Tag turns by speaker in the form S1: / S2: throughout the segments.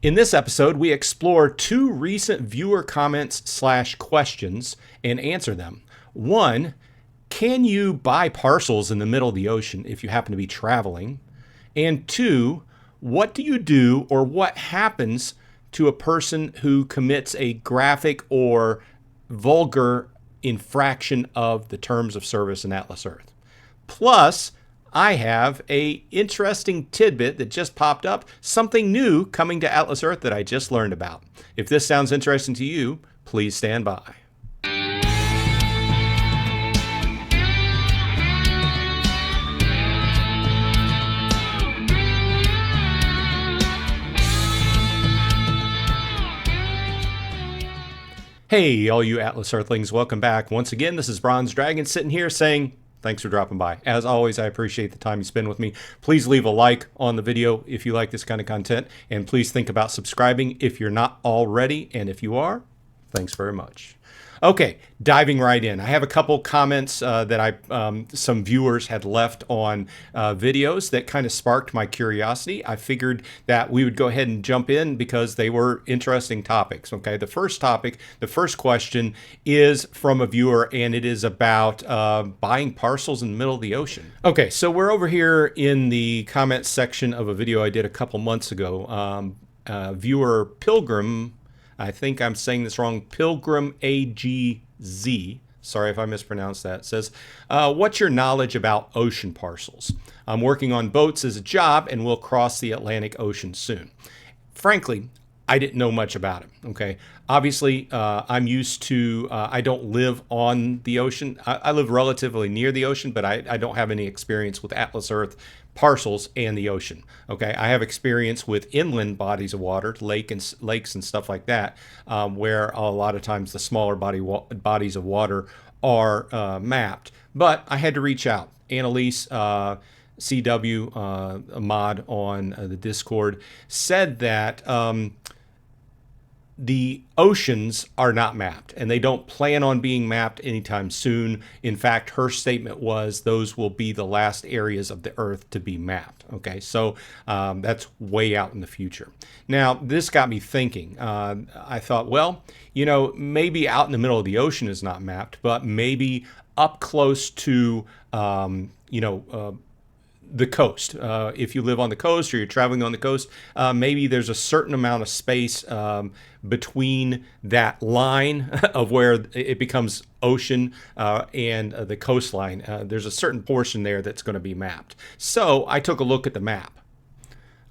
S1: In this episode, we explore two recent viewer comments/questions and answer them. One, can you buy parcels in the middle of the ocean if you happen to be traveling? And two, what do you do or what happens to a person who commits a graphic or vulgar infraction of the terms of service in Atlas Earth? Plus, I have a interesting tidbit that just popped up, something new coming to Atlas Earth that I just learned about. If this sounds interesting to you, please stand by. Hey, all you Atlas Earthlings, welcome back. Once again, this is Bronze Dragon sitting here saying, thanks for dropping by. As always, I appreciate the time you spend with me. Please leave a like on the video if you like this kind of content, and please think about subscribing if you're not already, and if you are, thanks very much. Okay, diving right in. I have a couple comments that some viewers had left on videos that kind of sparked my curiosity. I figured that we would go ahead and jump in because they were interesting topics. Okay, the first question is from a viewer, and it is about buying parcels in the middle of the ocean. Okay, so we're over here in the comments section of a video I did a couple months ago. Viewer Pilgrim, I think I'm saying this wrong, Pilgrim AGZ, sorry if I mispronounced that, says, what's your knowledge about ocean parcels? I'm working on boats as a job and will cross the Atlantic Ocean soon. Frankly, I didn't know much about it, okay? Obviously, I'm used to, I don't live on the ocean. I live relatively near the ocean, but I don't have any experience with Atlas Earth parcels and the ocean, okay? I have experience with inland bodies of water, lakes and stuff like that, where a lot of times the smaller bodies of water are mapped. But I had to reach out. Annalise, CW, a mod on the Discord, said that the oceans are not mapped, and they don't plan on being mapped anytime soon. In fact, her statement was those will be the last areas of the Earth to be mapped. Okay, so that's way out in the future. Now, this got me thinking. I thought, well, you know, maybe out in the middle of the ocean is not mapped, but maybe up close to, the coast. If you live on the coast or you're traveling on the coast, maybe there's a certain amount of space between that line of where it becomes ocean and the coastline. There's a certain portion there that's going to be mapped. So I took a look at the map.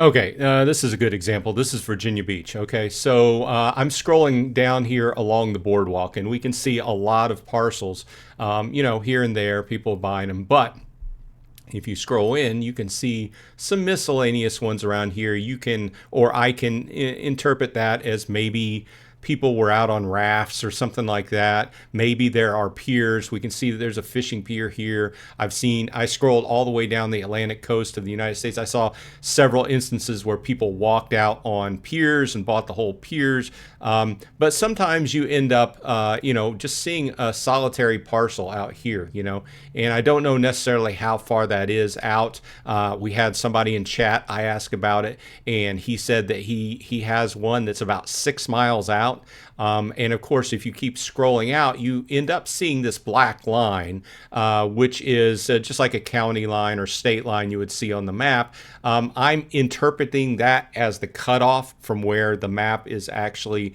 S1: Okay, this is a good example. This is Virginia Beach. Okay, so I'm scrolling down here along the boardwalk, and we can see a lot of parcels, here and there, people buying them. But if you scroll in, you can see some miscellaneous ones around here. You can, or I can interpret that as maybe people were out on rafts or something like that. Maybe there are piers. We can see that there's a fishing pier here. I scrolled all the way down the Atlantic coast of the United States. I saw several instances where people walked out on piers and bought the whole piers. But sometimes you end up, just seeing a solitary parcel out here, and I don't know necessarily how far that is out. We had somebody in chat, I asked about it, and he said that he has one that's about 6 miles out. And of course, if you keep scrolling out, you end up seeing this black line, which is just like a county line or state line you would see on the map. I'm interpreting that as the cutoff from where the map is actually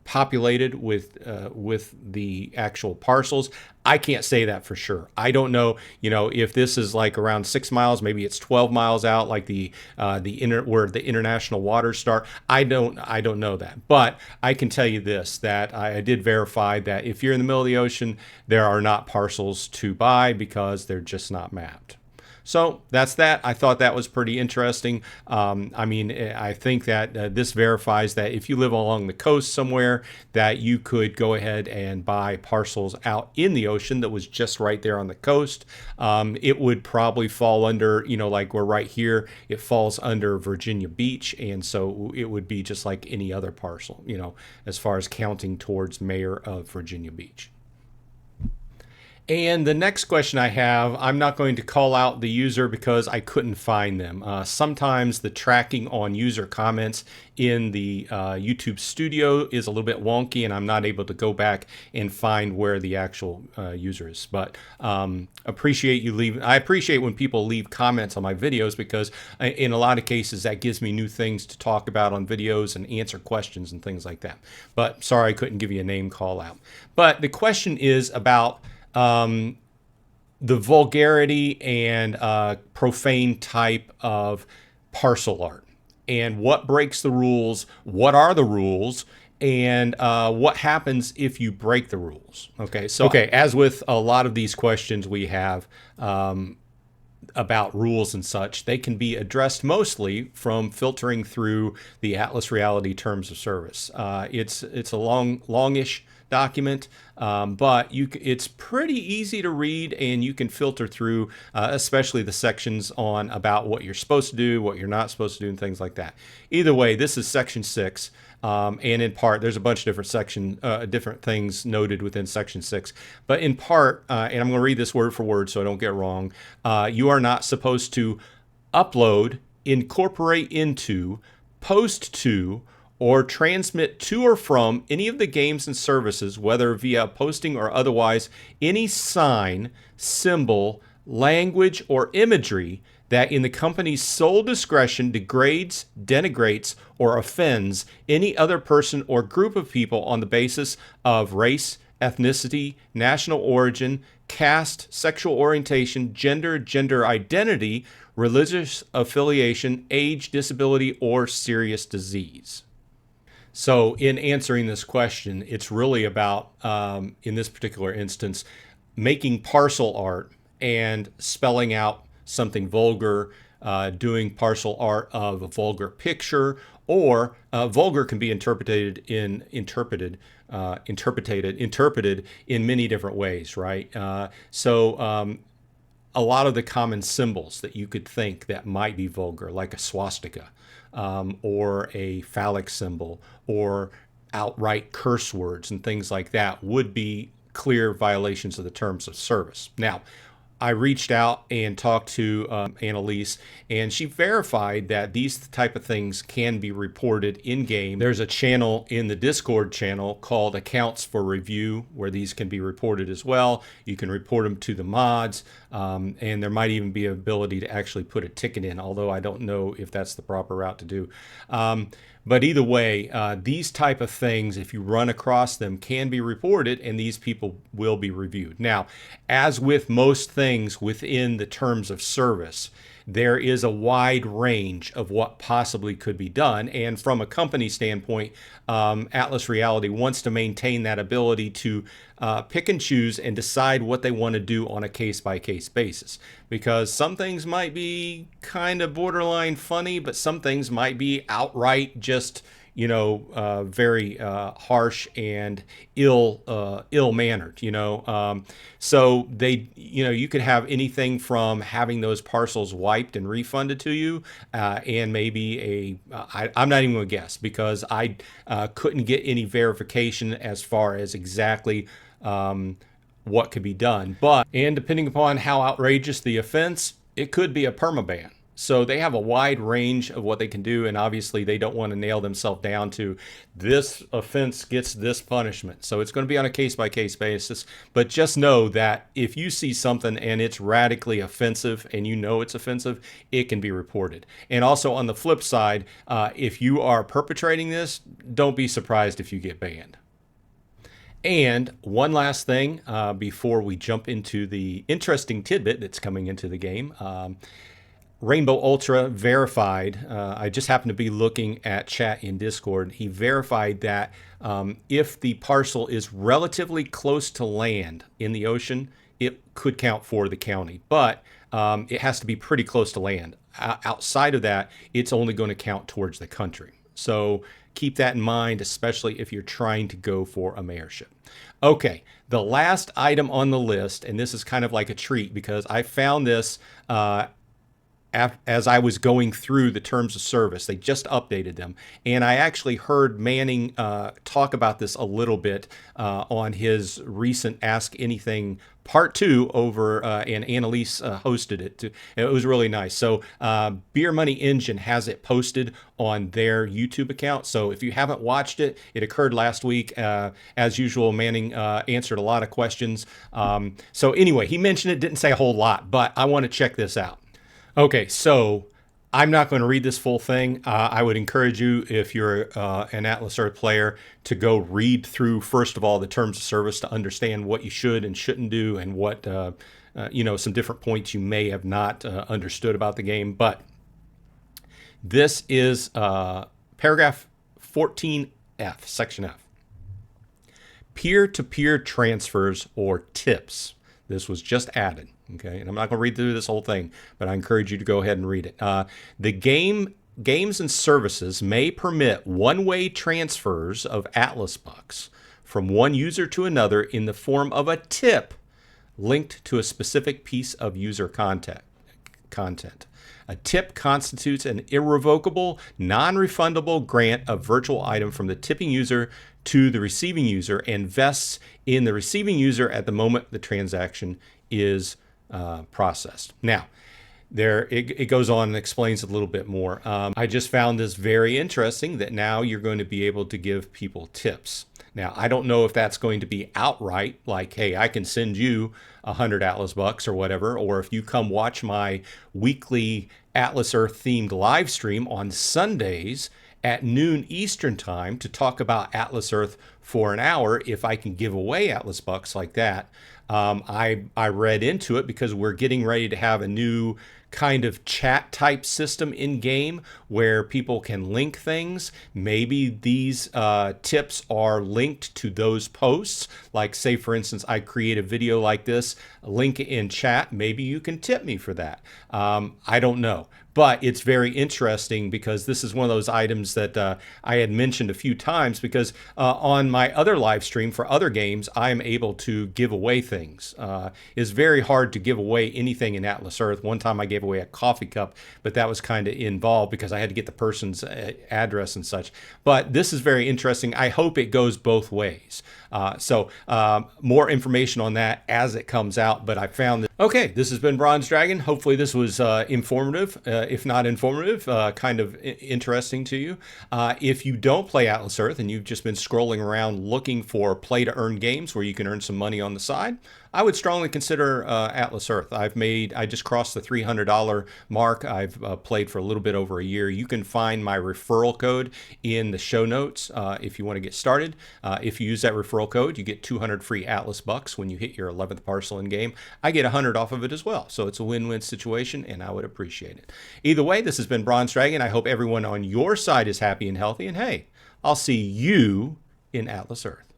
S1: populated with the actual parcels. I can't say that for sure. I don't know, if this is like around 6 miles, maybe it's 12 miles out, like where the international waters start. I don't know that, but I can tell you this, that I did verify that if you're in the middle of the ocean, there are not parcels to buy because they're just not mapped. So that's that. I thought that was pretty interesting. I think that this verifies that if you live along the coast somewhere, that you could go ahead and buy parcels out in the ocean that was just right there on the coast. It would probably fall under, like we're right here, it falls under Virginia Beach. And so it would be just like any other parcel, as far as counting towards mayor of Virginia Beach. And the next question I have, I'm not going to call out the user because I couldn't find them. Sometimes the tracking on user comments in the YouTube studio is a little bit wonky, and I'm not able to go back and find where the actual user is. But appreciate you leaving. I appreciate when people leave comments on my videos because in a lot of cases that gives me new things to talk about on videos and answer questions and things like that. But sorry I couldn't give you a name call out. But the question is about the vulgarity and profane type of parcel art and what breaks the rules, what are the rules, and what happens if you break the rules. Okay, so as with a lot of these questions we have about rules and such, they can be addressed mostly from filtering through the Atlas Reality Terms of Service. It's a longish document, but it's pretty easy to read, and you can filter through, especially the sections on about what you're supposed to do, what you're not supposed to do, and things like that. Either way, this is section 6. And in part, there's a bunch of different things noted within section 6. But in part, and I'm going to read this word for word so I don't get it wrong, you are not supposed to upload, incorporate into, post to, or transmit to or from any of the games and services, whether via posting or otherwise, any sign, symbol, language, or imagery that in the company's sole discretion degrades, denigrates, or offends any other person or group of people on the basis of race, ethnicity, national origin, caste, sexual orientation, gender identity, religious affiliation, age, disability, or serious disease. So in answering this question, it's really about, in this particular instance, making parcel art and spelling out something vulgar, doing parcel art of a vulgar picture, or vulgar can be interpreted in many different ways, right? So a lot of the common symbols that you could think that might be vulgar, like a swastika, or a phallic symbol, or outright curse words and things like that, would be clear violations of the terms of service. Now, I reached out and talked to Annalise, and she verified that these type of things can be reported in game. There's a channel in the Discord channel called Accounts for Review where these can be reported as well. You can report them to the mods, and there might even be an ability to actually put a ticket in, although I don't know if that's the proper route to do. But either way, these type of things, if you run across them, can be reported, and these people will be reviewed. Now, as with most things within the terms of service, there is a wide range of what possibly could be done. And from a company standpoint, Atlas Reality wants to maintain that ability to pick and choose and decide what they want to do on a case-by-case basis. Because some things might be kind of borderline funny, but some things might be outright just, very harsh and ill-mannered, so they, you could have anything from having those parcels wiped and refunded to you, and maybe I'm not even going to guess because I couldn't get any verification as far as exactly what could be done. And depending upon how outrageous the offense, it could be a permaban. So they have a wide range of what they can do, and obviously they don't want to nail themselves down to this offense gets this punishment. So it's going to be on a case-by-case basis, but just know that if you see something and it's radically offensive and you know it's offensive, it can be reported. And also on the flip side, if you are perpetrating this, don't be surprised if you get banned. And one last thing before we jump into the interesting tidbit that's coming into the game. Rainbow Ultra verified, I just happened to be looking at chat in Discord, he verified that if the parcel is relatively close to land in the ocean, it could count for the county, but it has to be pretty close to land. Outside of that, it's only going to count towards the country. So keep that in mind, especially if you're trying to go for a mayorship. Okay, the last item on the list, and this is kind of like a treat because I found this as I was going through the terms of service. They just updated them. And I actually heard Manning talk about this a little bit on his recent Ask Anything part two over, and Annalise hosted it too. It was really nice. So Beer Money Engine has it posted on their YouTube account. So if you haven't watched it, it occurred last week. As usual, Manning answered a lot of questions. So anyway, he mentioned it, didn't say a whole lot, but I want to check this out. Okay, so I'm not going to read this full thing. I would encourage you, if you're an Atlas Earth player, to go read through, first of all, the terms of service to understand what you should and shouldn't do, and what, some different points you may have not understood about the game. But this is paragraph 14F, section F. Peer-to-peer transfers or tips. This was just added. Okay, and I'm not going to read through this whole thing, but I encourage you to go ahead and read it. The games and services may permit one-way transfers of Atlas bucks from one user to another in the form of a tip linked to a specific piece of user content. A tip constitutes an irrevocable, non-refundable grant of virtual item from the tipping user to the receiving user and vests in the receiving user at the moment the transaction is processed. Now, it goes on and explains a little bit more. I just found this very interesting, that now you're going to be able to give people tips. Now, I don't know if that's going to be outright, like, hey, I can send you 100 Atlas bucks or whatever, or if you come watch my weekly Atlas Earth themed live stream on Sundays at noon Eastern time to talk about Atlas Earth for an hour, if I can give away Atlas bucks like that. I read into it because we're getting ready to have a new kind of chat type system in game where people can link things. Maybe these tips are linked to those posts. Like, say for instance, I create a video like this, link it in chat. Maybe you can tip me for that. I don't know. But it's very interesting because this is one of those items that I had mentioned a few times, because on my other live stream for other games, I am able to give away things. It's very hard to give away anything in Atlas Earth. One time I gave away a coffee cup, but that was kind of involved because I had to get the person's address and such. But this is very interesting. I hope it goes both ways. So more information on that as it comes out. But I found that, okay, this has been Bronze Dragon. Hopefully this was informative. If not informative, kind of interesting to you. If you don't play Atlas Earth and you've just been scrolling around looking for play to earn games where you can earn some money on the side, I would strongly consider Atlas Earth. I just crossed the $300 mark. I've played for a little bit over a year. You can find my referral code in the show notes if you want to get started. If you use that referral code, you get 200 free Atlas bucks when you hit your 11th parcel in game. I get 100 off of it as well. So it's a win-win situation, and I would appreciate it. Either way, this has been Bronze Dragon. I hope everyone on your side is happy and healthy. And hey, I'll see you in Atlas Earth.